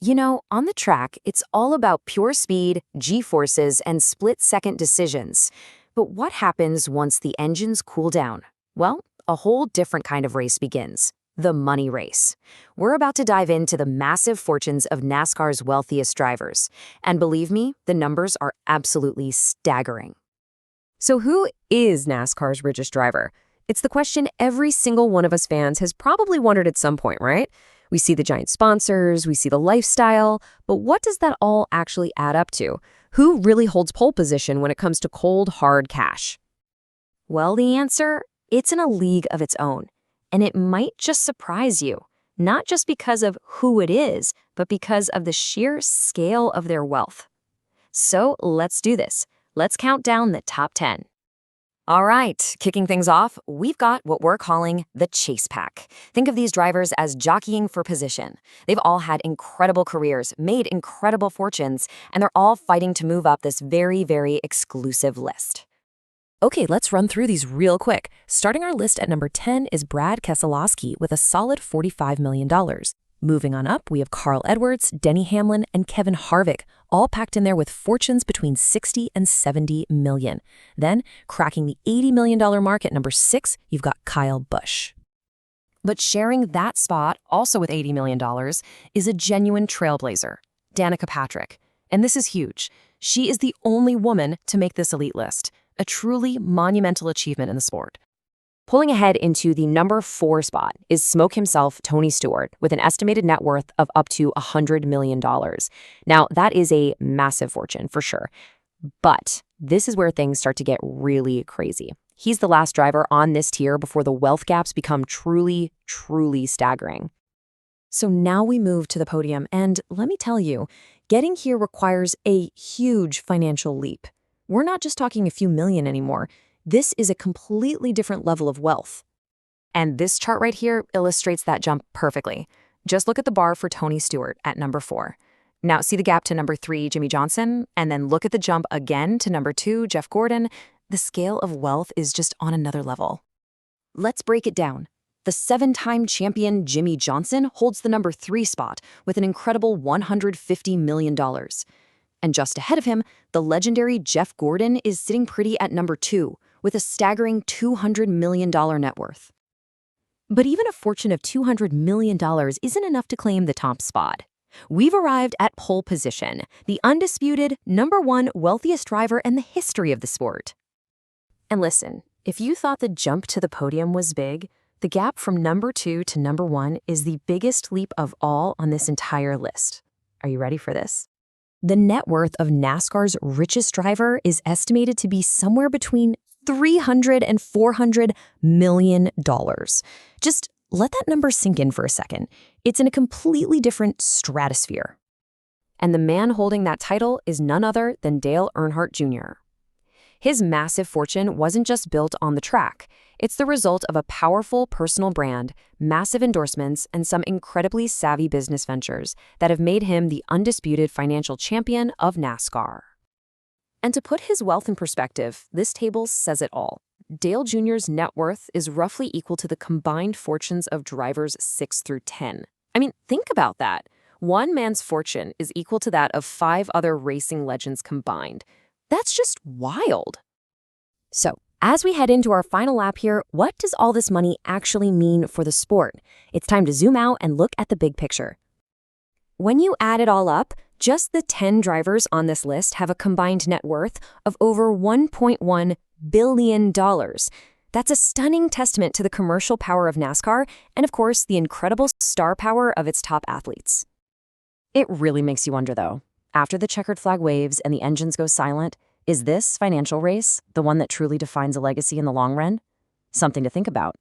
On the track, it's all about pure speed, G-forces, and split-second decisions. But what happens once the engines cool down? Well, a whole different kind of race begins. The money race. We're about to dive into the massive fortunes of NASCAR's wealthiest drivers. And believe me, the numbers are absolutely staggering. So who is NASCAR's richest driver? It's the question every single one of us fans has probably wondered at some point, right? We see the giant sponsors, we see the lifestyle, but what does that all actually add up to? Who really holds pole position when it comes to cold, hard cash? Well, the answer? It's in a league of its own. And it might just surprise you, not just because of who it is, but because of the sheer scale of their wealth. So let's do this. Let's count down the top 10. All right, kicking things off, we've got what we're calling the chase pack. Think of these drivers as jockeying for position. They've all had incredible careers, made incredible fortunes, and they're all fighting to move up this very, very exclusive list. Okay, let's run through these real quick. Starting our list at number 10 is Brad Keselowski with a solid $45 million. Moving on up, we have Carl Edwards, Denny Hamlin, and Kevin Harvick, all packed in there with fortunes between $60 and $70 million. Then, cracking the $80 million mark at number 6, you've got Kyle Busch. But sharing that spot, also with $80 million, is a genuine trailblazer, Danica Patrick. And this is huge. She is the only woman to make this elite list, a truly monumental achievement in the sport. Pulling ahead into the number 4 spot is Smoke himself, Tony Stewart, with an estimated net worth of up to $100 million. Now, that is a massive fortune for sure. But this is where things start to get really crazy. He's the last driver on this tier before the wealth gaps become truly, truly staggering. So now we move to the podium, and let me tell you, getting here requires a huge financial leap. We're not just talking a few million anymore. This is a completely different level of wealth. And this chart right here illustrates that jump perfectly. Just look at the bar for Tony Stewart at number 4. Now see the gap to number 3, Jimmy Johnson, and then look at the jump again to number 2, Jeff Gordon. The scale of wealth is just on another level. Let's break it down. The 7-time champion Jimmy Johnson holds the number 3 spot with an incredible $150 million. And just ahead of him, the legendary Jeff Gordon is sitting pretty at number 2, with a staggering $200 million net worth. But even a fortune of $200 million isn't enough to claim the top spot. We've arrived at pole position, the undisputed number 1 wealthiest driver in the history of the sport. And listen, if you thought the jump to the podium was big, the gap from number 2 to number 1 is the biggest leap of all on this entire list. Are you ready for this? The net worth of NASCAR's richest driver is estimated to be somewhere between $300 and $400 million. Just let that number sink in for a second. It's in a completely different stratosphere. And the man holding that title is none other than Dale Earnhardt Jr. His massive fortune wasn't just built on the track. It's the result of a powerful personal brand, massive endorsements, and some incredibly savvy business ventures that have made him the undisputed financial champion of NASCAR. And to put his wealth in perspective, this table says it all. Dale Jr.'s net worth is roughly equal to the combined fortunes of drivers 6 through 10. I mean, think about that. One man's fortune is equal to that of 5 other racing legends combined. That's just wild. So, as we head into our final lap here, what does all this money actually mean for the sport? It's time to zoom out and look at the big picture. When you add it all up, just the 10 drivers on this list have a combined net worth of over $1.1 billion. That's a stunning testament to the commercial power of NASCAR and, of course, the incredible star power of its top athletes. It really makes you wonder, though. After the checkered flag waves and the engines go silent, is this financial race the one that truly defines a legacy in the long run? Something to think about.